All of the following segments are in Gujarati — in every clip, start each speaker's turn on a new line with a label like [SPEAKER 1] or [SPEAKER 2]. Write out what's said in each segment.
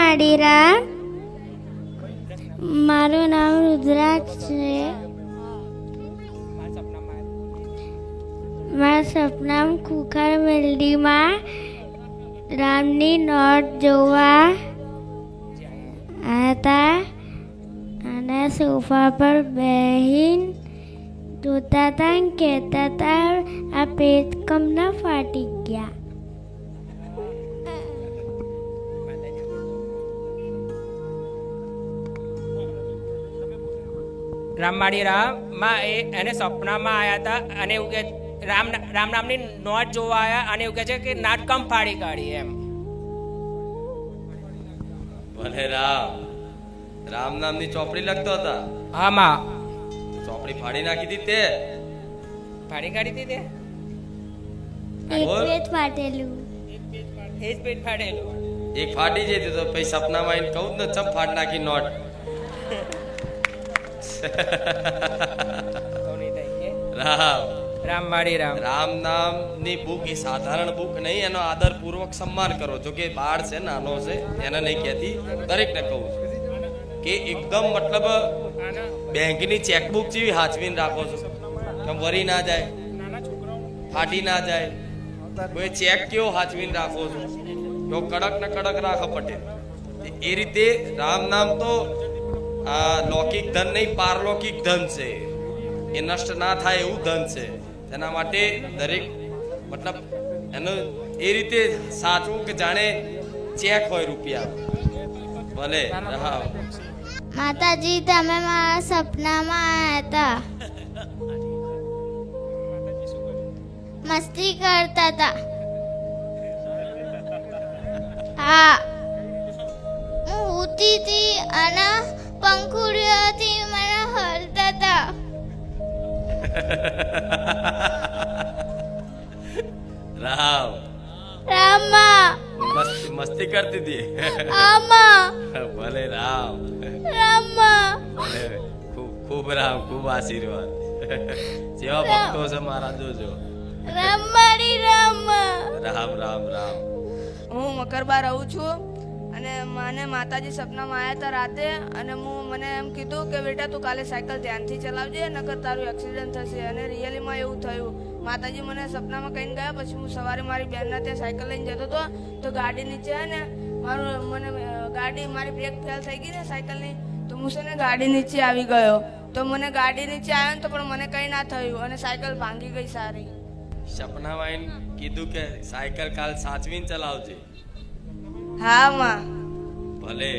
[SPEAKER 1] માડીરા. મારું નામ રુદ્રાક્ષ છે. મારા સપનામાં ખુખાર મેલડીમાં રામની નોટ જોવા આવ્યા હતા અને સોફા પર બેહીને જોતા હતા અને કહેતા હતા આ પેટ કમના ફાટી ગયા.
[SPEAKER 2] રામવાડી રામમાં એને સપનામાં આવ્યા હતા અને એવું કે રામ નામની નોટ જોવા આવ્યા અને એવું કહે છે કે નાટકમ ફાડી કાઢી એમ.
[SPEAKER 3] ભલે રામ નામની ચોપડી લખતો હતા.
[SPEAKER 2] હા માં.
[SPEAKER 3] ચોપડી ફાડી નાખી હતી તે
[SPEAKER 2] ફાડી કાઢી હતી તે
[SPEAKER 1] એક પેટ ફાટેલું.
[SPEAKER 2] એ જ પેટ ફાડેલું.
[SPEAKER 3] એક ફાટી જતી તો પછી સપનામાં આવીને કહું ને ચમ ફાડ નાખી નોટ.
[SPEAKER 2] રામવાડી
[SPEAKER 3] રામ નામની બુક એ સાધારણ બુક નહીં, એનો આદર પૂર્વક સન્માન કરો. જો કે બાળ છે, નાનો છે, એને નહીં કહેતી, દરેકને કહું કે એકદમ મતલબ બેંકની ચેકબુક જેવી હાચવીને રાખો છો કે વરી ના જાય, ફાટી ના જાય. કોઈ ચેક કેવો હાચવીને રાખો છો, કેવો કડક ને કડક રાખો પટેલ. એ રીતે રામ નામ તો લૌકિક ધન નહીં, પારલૌકિક ધન છે. એ નષ્ટ ના થાય એવું ધન છે. તેના માટે દરેક મતલબ એનું એ રીતે સાચવું કે જાણે ચેક હોય રૂપિયા. ભલે
[SPEAKER 1] માતાજી તમે મારા સપનામાં આવ્યા હતા, મસ્તી કરતા હતા. હા, હું ઉતી હતી અને પંખુડીઓથી મને હલતા હતા. રામા
[SPEAKER 3] મસ્તી કરતી હતી.
[SPEAKER 1] આમા
[SPEAKER 3] ભલે
[SPEAKER 1] રામા
[SPEAKER 3] ખૂબ ખૂબ ખૂબ આશીર્વાદ. જેવા ભક્તો છે મારા જોજો. રામ.
[SPEAKER 4] હું મકરબા રહું છું અને મને માતાજી સપનામાં આવ્યા હતા રાતે અને મને એમ કીધું કે બેટા તું કાલે સાયકલ ધ્યાનથી ચલાવજે નકર તારું એક્સિડન્ટ થશે. અને રિયલીમાં એવું થયું. માતાજી મને સપનામાં કહીને ગયા. પછી હું સવારે મારી બહેનના ત્યાં સાયકલ લઈને જતો હતો તો ગાડી નીચે ને ગાડી મારી બ્રેક ફેલ થઈ ગઈ ને સાયકલની, તો હું છે ને ગાડી નીચે આવી ગયો. તો મને ગાડી નીચે આવ્યો ને તો પણ મને કંઈ ના થયું અને સાયકલ ભાંગી ગઈ સારી.
[SPEAKER 3] સપનામાં આવીને કીધું કે સાયકલ કાલ સાચવીને ચલાવજે.
[SPEAKER 4] હા માં.
[SPEAKER 3] ભલે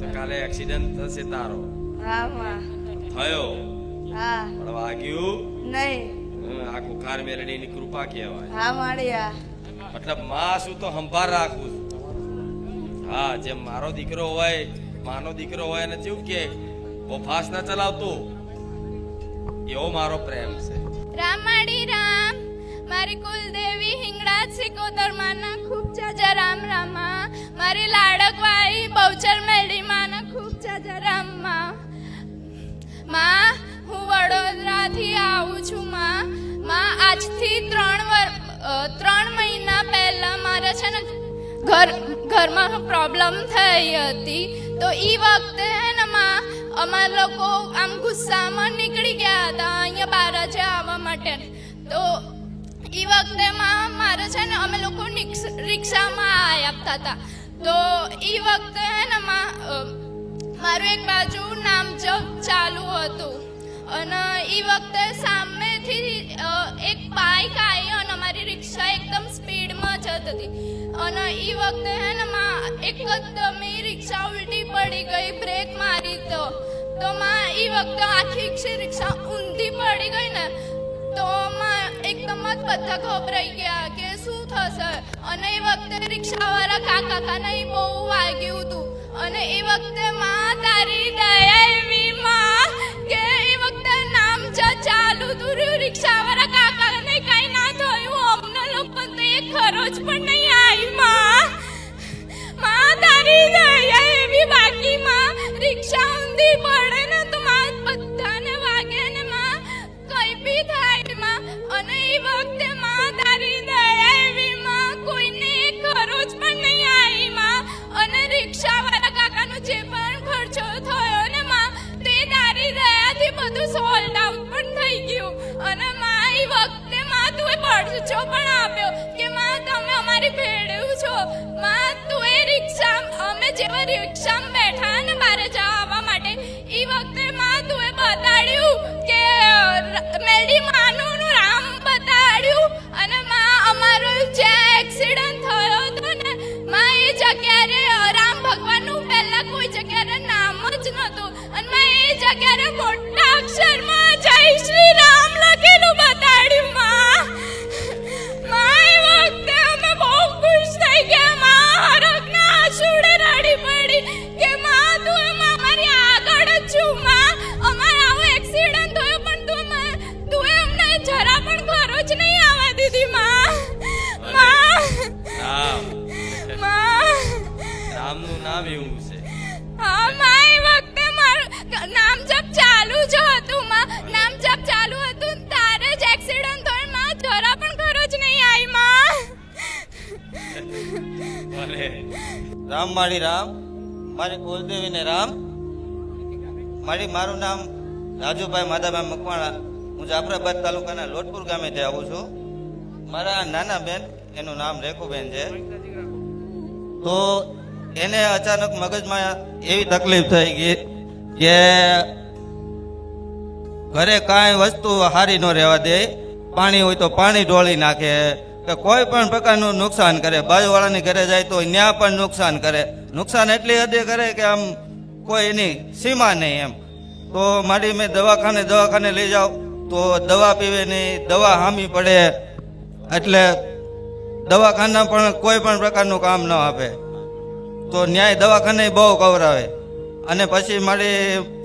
[SPEAKER 3] તો કાલે એક્સિડન્ટ થશે તારો.
[SPEAKER 4] હા માં.
[SPEAKER 3] થયો.
[SPEAKER 4] હા.
[SPEAKER 3] પણ વાગ્યું
[SPEAKER 4] નહીં.
[SPEAKER 3] આ કુખાર મેલડીની કૃપા કહેવાય.
[SPEAKER 4] હા માળિયા.
[SPEAKER 3] મતલબ માં શું તો સંભાળ રાખું. હા, જેમ મારો દીકરો હોય, માનો દીકરો હોય અને કેવું કે બફાસ ના ચલાવતો, એવો મારો પ્રેમ છે.
[SPEAKER 1] રામાડી રામ, મારી કુલદેવી હિંગળાજ સિકોદર માના ખૂબ જાજા રામ રામા. મારી લાડકવાઈ બહુચર મેલડી માના ખૂબ જાજા રામમાં. માં હું વડોદરાથી આવું છું. માં આજથી 3 મહિના પહેલા મારે છે ને ઘરમાં પ્રોબ્લેમ થઈ હતી. તો એ વખતે હે ને માં અમારા લોકો આમ ગુસ્સામાં નીકળી ગયા હતા અહીંયા બારાજે આવવા માટે. તો એ વખતે માં મારે છે ને અમે લોકો રિક્ષામાં આવતા હતા. તો એ વખતે હે ને માં મારું એક બાજુ નામ જપ ચાલુ હતું અને એ વખતે સામેથી એક બાઇક આવી અને અમારી રિક્ષા એકદમ સ્પીડમાં જતી હતી. અને એ વખતે હે ને માં એકદમ રિક્ષા ઉલટી પડી ગઈ, બ્રેક મારી તો માં એ વખતે આખી રિક્ષા ઊંધી પડી ગઈ ને તો માં એકદમ જ બધા ગભરાઈ ગયા કે શું થશે. અને એ વખતે રિક્ષાવાળા કાકાને બહુ વાગ્યું હતું. અને એ વખતે માં તારી દયા એવી માં કે એ વખતે નામ ચાલુ તું રિક્ષાવાળા કાકાને કઈ ના થયું. અમને લોકો તો એ ખરોચ પણ નહીં આવી માં તારી દયા એવી. બાકી માં રિક્ષા ઊંધી પડે ને તો માં બધાને વાગે ને માં કઈ બી થાય માં. અને એ વખતે માં તારી દયા એવી માં કોઈને ખરોચ પણ નહીં આવી માં. અને આપ્યો કે માં તમે અમારી ભેળ્યું છો. માં તું એ રિક્ષા અમે જેવા રિક્ષામાં બેઠા ને બારે જવા માટે એ વખતે માં તું એ બતાડ્યું કે મેડી માનું રામ બતાડ્યું. અને માં અમારો જે એક્સિડન્ટ થયો હતો ને માં એ જગ્યાએ રામ ભગવાનનું પહેલા કોઈ જગ્યાએ નામ જ નહોતું અને મેં એ જગ્યાએ મોટા અક્ષરમાં જય શ્રી રામ લખેલું બતાડ્યું. માં એ વખતે અમે બહુ ખુશ થઈ ગયા. માં હરખના આંસુડે રડી પડી કે માં તું અમારી આગળ જ છું. માં અમારે આવો એક્સિડન્ટ થયો પણ તું અમને જરા પણ ઘરો જ નહીં આવવા દીધી. માં
[SPEAKER 3] રામનું નામ એવું છે.
[SPEAKER 1] હા માં એ વખતે મારું નામ જપ ચાલુ જ હતું. માં નામ જપ ચાલુ હતું તારે જ એક્સિડન્ટ થયો. માં જરા પણ ઘરો જ નહીં આવી. માં
[SPEAKER 3] ભલે
[SPEAKER 5] રામ મારી રામ, મારી કુલદેવીને રામ. મારું નામ રાજુભાઈ માધાભાઈ મકવાણા. હું જાફરાબાદ તાલુકાના લોટપુર ગામેથી આવું છું. મારા નાના બેન, એનું નામ રેખુબેન છે. તો એને અચાનક મગજમાં એવી તકલીફ થઈ ગઈ કે ઘરે કાંઈ વસ્તુ હારી ન રહેવા દે. પાણી હોય તો પાણી ઢોળી નાખે કે કોઈ પણ પ્રકારનું નુકસાન કરે. બાજુવાળાની ઘરે જાય તો ત્યાં પણ નુકસાન કરે. નુકસાન એટલી હદે કરે કે આમ કોઈ એની સીમા નહીં એમ. તો મારી મેં દવાખાને લઈ જાઉં તો દવા પીવે નહીં, દવા હામી પડે, એટલે દવાખાના પણ કોઈ પણ પ્રકારનું કામ ન આપે. તો ન્યાય દવાખાને બહુ કવરાવે. અને પછી મારી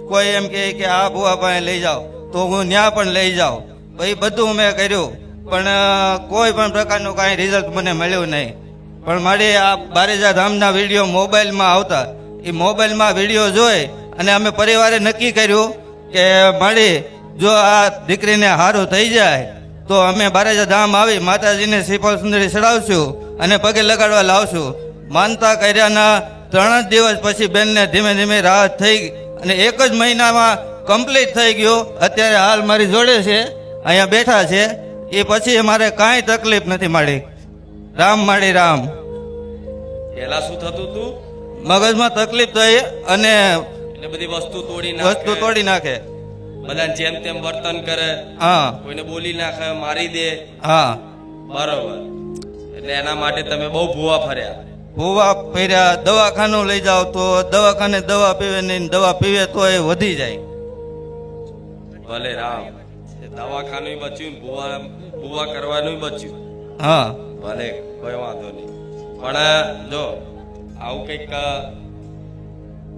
[SPEAKER 5] કોઈ એમ કહે કે આ ભૂવા પાસે લઈ જાઓ તો હું ત્યાં પણ લઈ જાઉં. એ બધું મેં કર્યું પણ કોઈ પણ પ્રકારનું કાંઈ રિઝલ્ટ મને મળ્યું નહીં. પણ મારી આ બારેજા ધામના વિડીયો મોબાઈલમાં આવતા, એ મોબાઈલમાં વિડીયો જોઈ અને અમે પરિવારે નક્કી કર્યું કે મારી જો આ દીકરીને સારું થઈ જાય તો અમે બારેજા ધામ આવી માતાજીને શ્રીફળ સુંદરી ચડાવશું અને પગે લગાડવા લાવશું. માનતા કર્યાના 3 જ દિવસ પછી બેનને ધીમે ધીમે રાહત થઈ અને 1 જ મહિનામાં કમ્પ્લીટ થઈ ગયું. અત્યારે હાલ મારી જોડે છે, અહીંયા બેઠા છે. એ પછી અમારે કાંઈ તકલીફ નથી મળી. રામ માળી રામ.
[SPEAKER 3] પેલા શું થતું તું?
[SPEAKER 5] મગજમાં તકલીફ થઈ અને
[SPEAKER 3] એટલે બધી વસ્તુ
[SPEAKER 5] તોડી નાખે.
[SPEAKER 3] બધા જેમ તેમ વર્તન કરે,
[SPEAKER 5] હા
[SPEAKER 3] કોઈને બોલી નાખે, મારી દે.
[SPEAKER 5] હા
[SPEAKER 3] બરોબર. એટલે એના માટે તમે બહુ ભૂવા ફર્યા.
[SPEAKER 5] ભૂવા ફેર્યા. દવાખાનું લઈ જાવ તો દવાખાને દવા પીવે નહીં, દવા પીવે તો એ વધી જાય.
[SPEAKER 3] ભલે રામ. દવાખાનું બચ્યું, ભૂવા કરવાનું બચ્યું.
[SPEAKER 5] હા
[SPEAKER 3] ભલે કોઈ વાંધો નહીં. પણ જો આવું કંઈક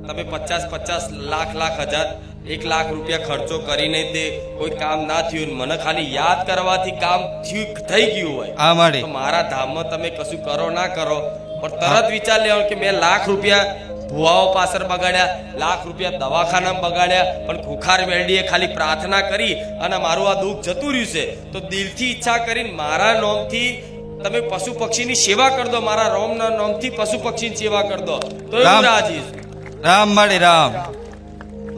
[SPEAKER 3] તમે 50 લાખ હજાર 1 લાખ રૂપિયા ખર્ચો કરીને તે કોઈ કામ ના થયું, મને ખાલી યાદ કરવાથી કામ થઈ ગયું હોય
[SPEAKER 5] હા માડી.
[SPEAKER 3] તો મારા ધામમાં તમે કશું કરો ના કરો પણ તરત વિચાર લેવો કે મેં લાખ રૂપિયા ભુવાઓ પાછળ બગાડ્યા, લાખ રૂપિયા દવાખાનામાં બગાડ્યા, પણ ખુખાર મેળડીએ ખાલી પ્રાર્થના કરી અને મારું આ દુઃખ જતું રહ્યું છે તો દિલથી ઈચ્છા કરીને મારા નામથી તમે પશુ પક્ષીની સેવા કરી દો, મારા રોમના નામથી પશુ પક્ષીની સેવા કરી દો તો હું રાજી છું.
[SPEAKER 5] રામ માળી રામ.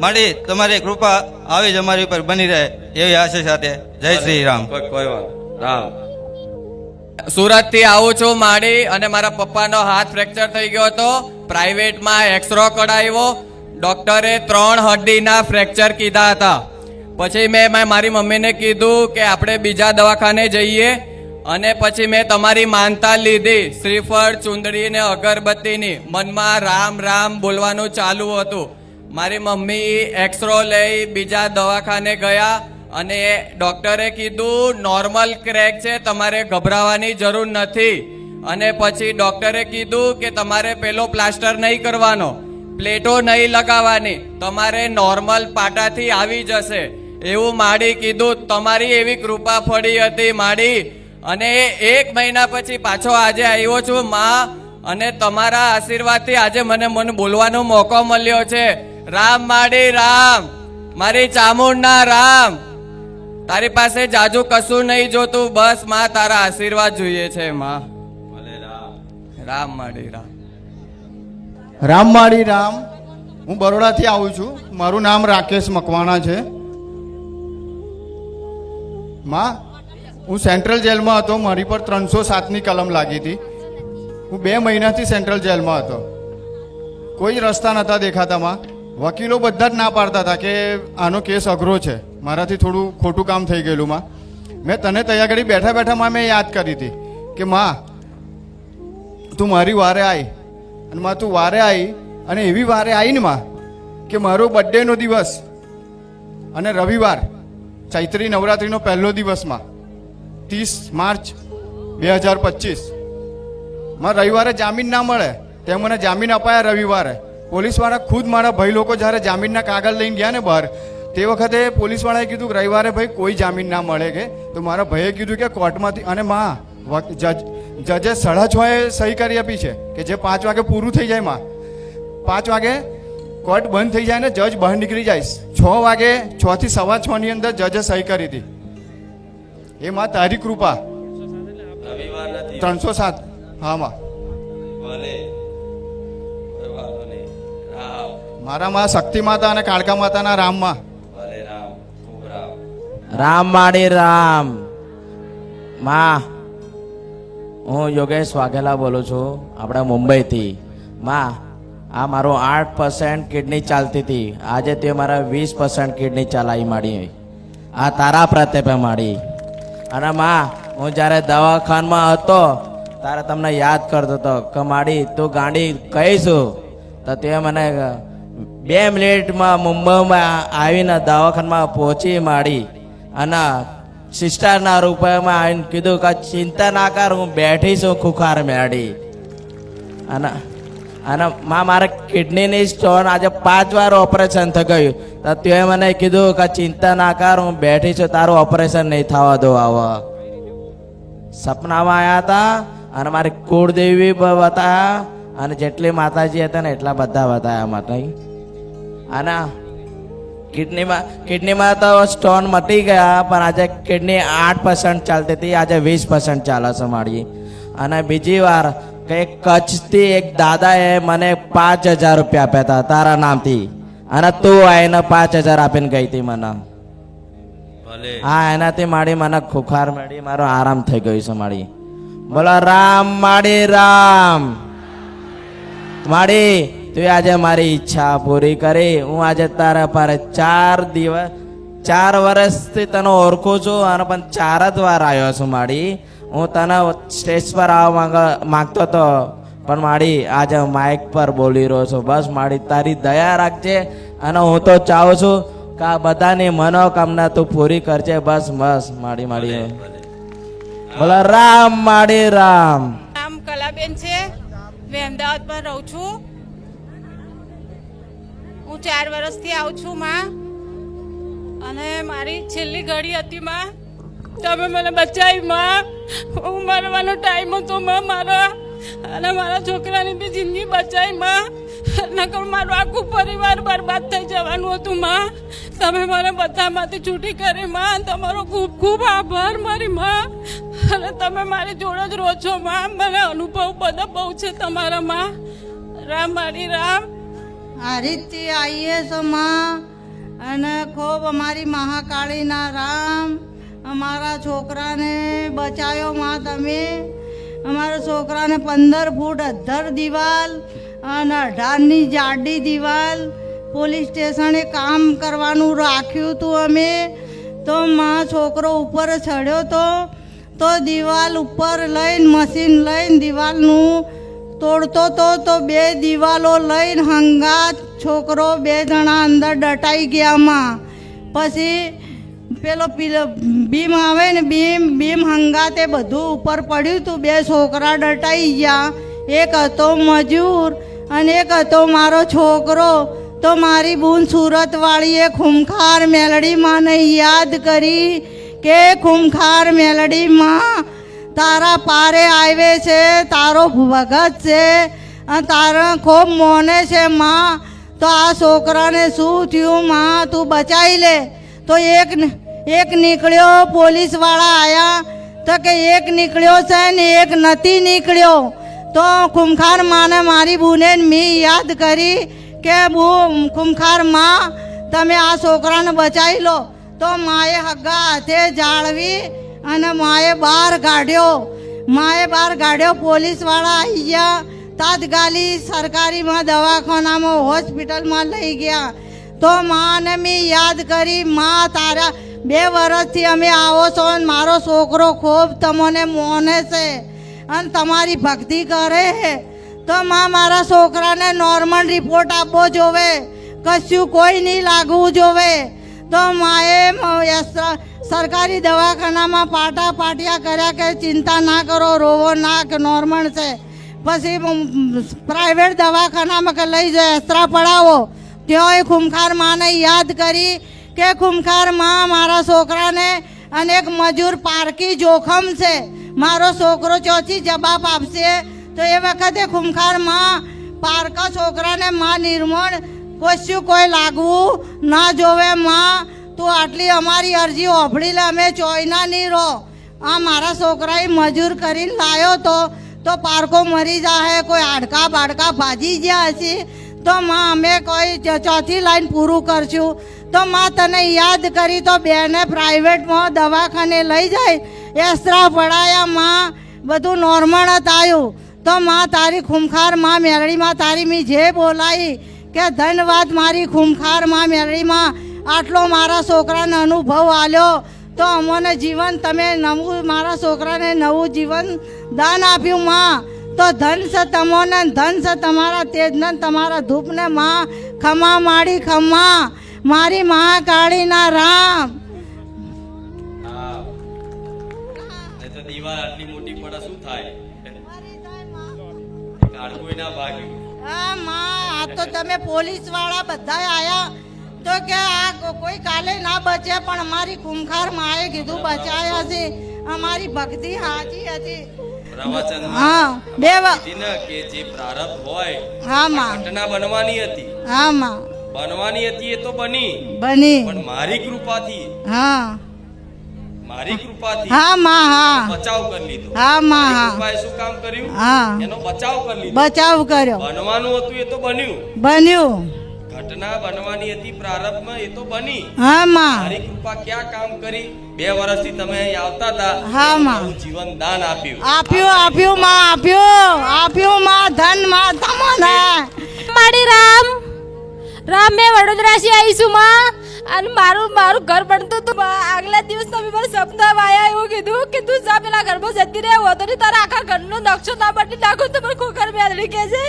[SPEAKER 5] માળી તમારી કૃપા આવી જ અમારી ઉપર બની રહે એવી આશા સાથે. જય શ્રી રામ.
[SPEAKER 3] કોઈ વાંધો રામ.
[SPEAKER 6] સુરત થી આવું છું માડી, અને મારા પપ્પાનો હાથ ફ્રેક્ચર થઈ ગયો હતો. પ્રાઇવેટમાં એક્સરો કઢાવ્યો, ડોક્ટરે 3 હડ્ડીના ફ્રેક્ચર કીધા હતા. પછી મેં મારી મમ્મીને કીધું કે આપણે બીજા દવાખાને જઈએ, અને પછી મેં તમારી માનતા લીધી, શ્રીફળ, ચુંદડી ને અગરબત્તીની. મનમાં રામ રામ બોલવાનું ચાલુ હતું. મારી મમ્મી એક્સરો લઈ બીજા દવાખાને ગયા અને ડોક્ટરે કીધું નોર્મલ ક્રેક છે, તમારે ગભરાવાની જરૂર નથી. અને પછી ડોક્ટરે કીધું કે તમારે પેલો પ્લાસ્ટર નહીં કરવાનો, પ્લેટો નહીં લગાવવાની, તમારે નોર્મલ પાટાથી આવી જશે એવું માડી કીધું. તમારી એવી કૃપા ફળી હતી માડી, અને 1 મહિના પછી પાછો આજે આવ્યો છું માં, અને તમારા આશીર્વાદથી આજે મને બોલવાનો મોકો મળ્યો છે. રામ માડી રામ, મારી ચામુંડના રામ. તારી પાસે જાજુ કશું નહીં જોતું, બસ માં તારા આશીર્વાદ જોઈએ છે માં. રામ માડી રામ.
[SPEAKER 7] રામ માળી રામ. હું બરોડાથી આવું છું. મારું નામ રાકેશ મકવાણા છે. માં હું સેન્ટ્રલ જેલમાં હતો. મારી પર 307ની કલમ લાગી હતી. હું 2 મહિનાથી સેન્ટ્રલ જેલમાં હતો. કોઈ જ રસ્તા નહોતા દેખાતામાં. વકીલો બધા જ ના પાડતા હતા કે આનો કેસ અઘરો છે. મારાથી થોડું ખોટું કામ થઈ ગયેલું માં. મેં તને તૈયાર કરી બેઠા બેઠામાં મેં યાદ કરી હતી કે માં તું મારી વારે આવી, અને માં તું વારે આવી, અને એવી વારે આવીને માં કે મારો બર્થડેનો દિવસ અને રવિવાર ચૈત્રી નવરાત્રિનો પહેલો દિવસમાં 30 માર્ચ 2025 માં રવિવારે જામીન ના મળે તે મને જામીન અપાયા રવિવારે. પોલીસવાળા ખુદ મારા ભાઈ લોકો જ્યારે જામીનના કાગળ લઈને ગયા ને બહાર, તે વખતે પોલીસવાળાએ કીધું કે રવિવારે ભાઈ કોઈ જામીન ના મળે કે. તો મારા ભાઈએ કીધું કે કોર્ટમાંથી, અને માં જજે 6:30 સહી કરી આપી છે કે જે 5 વાગે પૂરું થઈ જાય માં. 5 વાગે કોર્ટ બંધ થઈ જાય ને જજ બહાર નીકળી જાય. 6 વાગે 6 થી 6:15 ની અંદર જજે સહી કરી હતી. એ માં તારી કૃપા.
[SPEAKER 3] રવિવાર નથી
[SPEAKER 7] 307. હા માં.
[SPEAKER 3] ભલે કોઈ વાંધો નહીં. રામ
[SPEAKER 7] મારા માં શક્તિ માતા અને કાળકા માતાના રામમાં.
[SPEAKER 3] ભલે રામ ખૂબ રામ.
[SPEAKER 8] રામ માડી રામ. માં હું યોગેશ વાઘેલા બોલું છું, આપણે મુંબઈથી. માં આ મારું 8% કિડની ચાલતી હતી, આજે તે મારા 20% કિડની ચલાવી માંડી. આ તારા પ્રતાપે માંડી. અને માં હું જ્યારે દવાખાનામાં હતો ત્યારે તમને યાદ કરતો હતો કે માડી તું ગાડી કહીશું, તો તે મને 2 મિનિટમાં મુંબઈમાં આવીને દવાખાનામાં પહોંચી માંડી. અને સિસ્ટરના રૂપિયામાં આવીને કીધું કે ચિંતા ના કર, હું બેઠી છું ખુખાર મેળી. અને માં મારે કિડનીની સ્ટોન આજે 5 વાર ઓપરેશન થઈ ગયું. તો તે મને કીધું કે ચિંતા ના કર, હું બેઠી છું, તારું ઓપરેશન નહીં થવા દો. આવા સપનામાં આવ્યા હતા અને મારી કુળદેવી બતાવ્યા, અને જેટલી માતાજી હતા ને એટલા બધા બતાવ્યા માટે. અને કિડનીમાં તો સ્ટોન મટી ગયા, પણ આજે કિડની 8% ચાલતી હતી, આજે 20% ચાલે છે મારી. અને બીજી વાર કે કચ્છથી એક દાદાએ મને 5,000 રૂપિયા આપ્યા હતા તારા નામથી, અને તું આવીને 5,000 આપીને ગઈ હતી મને.
[SPEAKER 3] ભલે
[SPEAKER 8] હા, એનાથી મારી મને ખુખાર મળી, મારો આરામ થઈ ગયો છે મારી. બોલો રામ માડી રામ. માડી તું આજે મારી ઈચ્છા પૂરી કરી. હું આજે તારા પર 4 વર્ષથી તને ઓળખું છું, અને પણ 4 જ વાર આવ્યો છું માડી. હું તને સ્ટેજ પર આવવા માંગતો હતો, પણ માડી આજે માઇક પર બોલી રહ્યો છું. બસ માડી તારી દયા રાખજે, અને હું તો ચાહું છું કે આ બધાની મનોકામના તું પૂરી કરજે. બસ બસ માડી માડી. બોલો રામ માડી રામ.
[SPEAKER 9] નામ કલાબેન છે, મેં અમદાવાદમાં રહું છું. હું 4 વર્ષથી આવું છું માં, અને મારી છેલ્લી ઘડી હતી માં, તમે મને બચાવી માં. હું મરવાનો ટાઈમ હતો માં મારા, અને મારા છોકરાની બી જિંદગી બચાવી માં, નકર મારું આખું પરિવાર બરબાદ થઈ જવાનું હતું માં. તમે મને બધામાંથી છૂટી કરી માં, તમારો ખૂબ ખૂબ આભાર મારી માં. અને તમે મારી જોડે જ રહો છો માં, મને અનુભવ બધા બહુ છે તમારા માં. રામ મારી રામ.
[SPEAKER 10] આ રીતથી આવીએ છો માં, અને ખૂબ અમારી મહાકાળીના રામ. અમારા છોકરાને બચાવ્યો માં તમે. અમારા છોકરાને 15 ફૂટ 18 દિવાલ અને 18ની જાડી દિવાલ પોલીસ સ્ટેશને કામ કરવાનું રાખ્યું હતું અમે. તો માં છોકરો ઉપર ચડ્યો તો દિવાલ ઉપર લઈને મશીન લઈને દિવાલનું તોડતો તો 2 દિવાલો લઈને હંગાત છોકરો 2 જણા અંદર દટાઈ ગયા માં. પછી પેલો બીમ આવે ને બીમ હંગાતે બધું ઉપર પડ્યું હતું. 2 છોકરા દટાઈ ગયા. એક હતો મજૂર અને એક હતો મારો છોકરો. તો મારી બૂન સુરતવાળીએ ખૂંખાર મેલડીમાં ને યાદ કરી કે ખૂંખાર મેલડીમાં તારા પારે આવે છે, તારો ભગત છે, અને તારા ખૂબ મોને છે માં. તો આ છોકરાને શું થયું માં, તું બચાવી લે. તો એક નીકળ્યો, પોલીસવાળા આવ્યા તો કે એક નીકળ્યો છે ને એક નથી નીકળ્યો. તો ખૂંખાર માને મારી બૂને મેં યાદ કરી કે ખૂંખાર માં તમે આ છોકરાને બચાવી લો. તો માએ હગ્ગા હાથે જાળવી અને માએ બહાર કાઢ્યો પોલીસવાળા આવી ગયા તાત્કાલિક સરકારીમાં દવાખાનામાં હોસ્પિટલમાં લઈ ગયા તો માને મેં યાદ કરી માં તારા 2 વર્ષથી અમે આવો છો અને મારો છોકરો ખૂબ તમને મોને છે અને તમારી ભક્તિ કરે છે તો માં મારા છોકરાને નોર્મલ રિપોર્ટ આપવો જોવે કશું કોઈ નહીં લાગવું જોવે તો માએ સરકારી દવાખાનામાં પાટિયા કર્યા કે ચિંતા ના કરો રોવો ના કે નોર્મલ છે પછી પ્રાઇવેટ દવાખાનામાં કે લઈ જાય એસ્ત્રા પડાવો ત્યાંય ખૂંખાર માને યાદ કરી કે ખૂંખાર માં મારા છોકરાને અને એક મજૂર પારકી જોખમ છે મારો છોકરો ચોથી જવાબ આપશે તો એ વખતે ખૂંખાર માં પારકા છોકરાને માં નિર્મળ કશું કોઈ લાગવું ના જોવે માં તું આટલી અમારી અરજી ઓફળી લે અમે ચોયના નહીં રહો આ મારા છોકરાએ મજૂર કરીને લાવ્યો તો પારકો મરી જાહે કોઈ હાડકા બાડકા ભાજી ગયા હશે તો માં અમે કોઈ ચોથી લાઈન પૂરું કરશું તો માં તને યાદ કરી તો બેને પ્રાઇવેટમાં દવાખાને લઈ જાય એસ્ત્રા પડાયા માં બધું નોર્મલ જ આવ્યું તો માં તારી ખૂંખાર માં મેળડીમાં તારી મેં જે બોલાવી કે ધન્યવાદ મારી ખૂંખાર માં મેળડીમાં આટલો મારા છોકરાને અનુભવ આલ્યો તો અમોને જીવન તમે નવું મારા છોકરાને નવું જીવન દાન આપ્યું માં તો ધન છે તમોને ધન છે તમારા તેજને તમારા ધૂપને માં ખમા માડી ખમા મારી મહાકાળીના રામ
[SPEAKER 3] તો દીવાલ આટલી મોટી પડે શું થાય કાળકોઈ ના ભાગ્યું
[SPEAKER 10] હા માં આ તો તમે પોલીસ વાળા બધા આયા તો કે આ કોઈ કાલે ના બચે પણ અમારી ખૂંખાર માએ કીધું બચાયા છે અમારી ભક્તિ સાચી હતી હા
[SPEAKER 3] કે જે પ્રારબ્ધ હોય
[SPEAKER 10] હા માં
[SPEAKER 3] ઘટના બનવાની હતી
[SPEAKER 10] હા માં
[SPEAKER 3] બનવાની હતી એ તો બની
[SPEAKER 10] પણ
[SPEAKER 3] મારી કૃપાથી
[SPEAKER 10] હા
[SPEAKER 3] હા
[SPEAKER 10] માં હા
[SPEAKER 3] બચાવ કરી લીધો
[SPEAKER 10] હા માં હા
[SPEAKER 3] કૃપાએ શું કામ કર્યું
[SPEAKER 10] હા
[SPEAKER 3] એનો બચાવ કરી લીધો
[SPEAKER 10] બચાવ કર્યો
[SPEAKER 3] બનવાનું હતું એ તો બન્યું ઘટના બનવાની હતી પ્રારબ્ધમાં એ તો બની
[SPEAKER 10] હા માં
[SPEAKER 3] મારી કૃપા ક્યાં કામ કરી 2 વર્ષથી તમે અહીં આવતા હતા
[SPEAKER 10] હા માં
[SPEAKER 3] જીવન દાન આપ્યું
[SPEAKER 10] આપ્યું માં ધન માં તમને
[SPEAKER 1] મારી રામ મેં વડોદરાથી આવીશું માં અને મારું ઘર બનતું હતું આગલા દિવસ તમે મને સપનામાં આવ્યા એવું કીધું કે તું જા પેલા ઘરમાં જતી રહે હોતો નહીં તારા આખા ઘરનો નકશો ના બદલી નાખું તો મને ખોખર મેળવી કે છે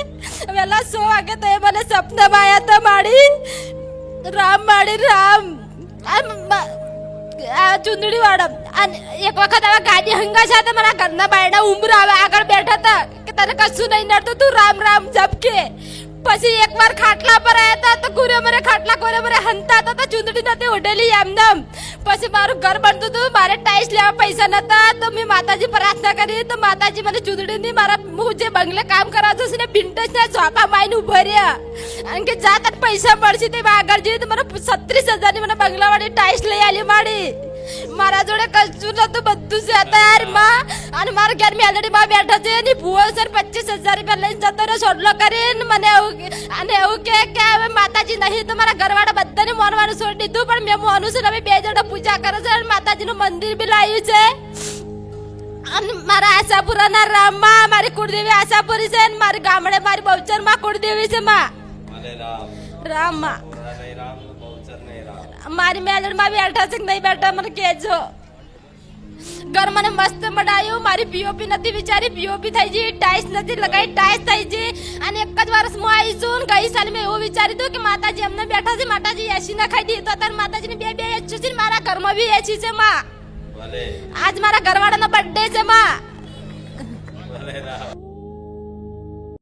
[SPEAKER 1] વહેલા 100 વાગે તો એ મને સપનામાં આવ્યા હતા મારી રામ આ ચુંદડી વાળા અને એક વખત આવા ગાડી હંગા સાથે મારા ઘરના બાયડા ઉંબરા આવે આગળ બેઠા હતા કે તને કશું નહીં નડતું તું રામ જપકે પછી એકવાર ખાટલા પર આવ્યા હતા તો કુરે મરે હંતા હતા તો ચુંદડી નથી ઉડેલી એમનેમ પછી મારું ઘર બનતું હતું મારે ટાઈલ્સ લેવા પૈસા નતા તો મેં માતાજી પ્રાર્થના કરી તો માતાજી મને ચુંદડી ની મારા હું જે બંગલે કામ કરાવતો છે ને વિન્ટેજ ના ચોપા માઈને ઉભા રહ્યા અને કે જા તને પૈસા મળશે તે આગળ જઈએ તો મને 36,000 ની મને બંગલાવાળી ટાઈલ્સ લઈ આલી માડી મારા જોડે કશું નતું બધું છે અત્યારે માં અને મારા ઘર મેલડી માં બેઠા છે એની ભૂવો સર 25,000 રૂપિયા લઈને જતો રહ્યો સોડલો કરીને મને એવું કે હવે માતાજી નહીં તો મારા ઘરવાળા બધાને માનવાનું છોડી દીધું પણ મેં માનું છું અમે 2 જણા પૂજા કરે છે અને માતાજીનું મંદિર બી લાવ્યું છે અને મારા આશાપુરાના રામમાં મારી કુળદેવી આશાપુરી છે અને મારી ગામડે મારી બહુચરમાં કુળદેવી છે માં રામમાં મારી મેલડીમાં બેઠા છે કે નહીં બેઠા મને કહેજો ઘર મને મસ્ત બનાવ્યું મારી પીઓપી નથી વિચારી પીઓપી થઈ ગઈ ટાઈલ્સ નથી લગાવી ટાઈલ્સ થઈ ગઈ અને એક જ વર્ષમાં આવી છું ગઈ સાલ મેં એવું વિચાર્યું હતું કે માતાજી અમને બેઠા છે માતાજી એસી ના ખાઈ દીધું અત્યારે માતાજીની 2 એસી છે મારા ઘરમાં બી એસી છે માં આજ મારા ઘરવાળાનો બર્થડે છે માં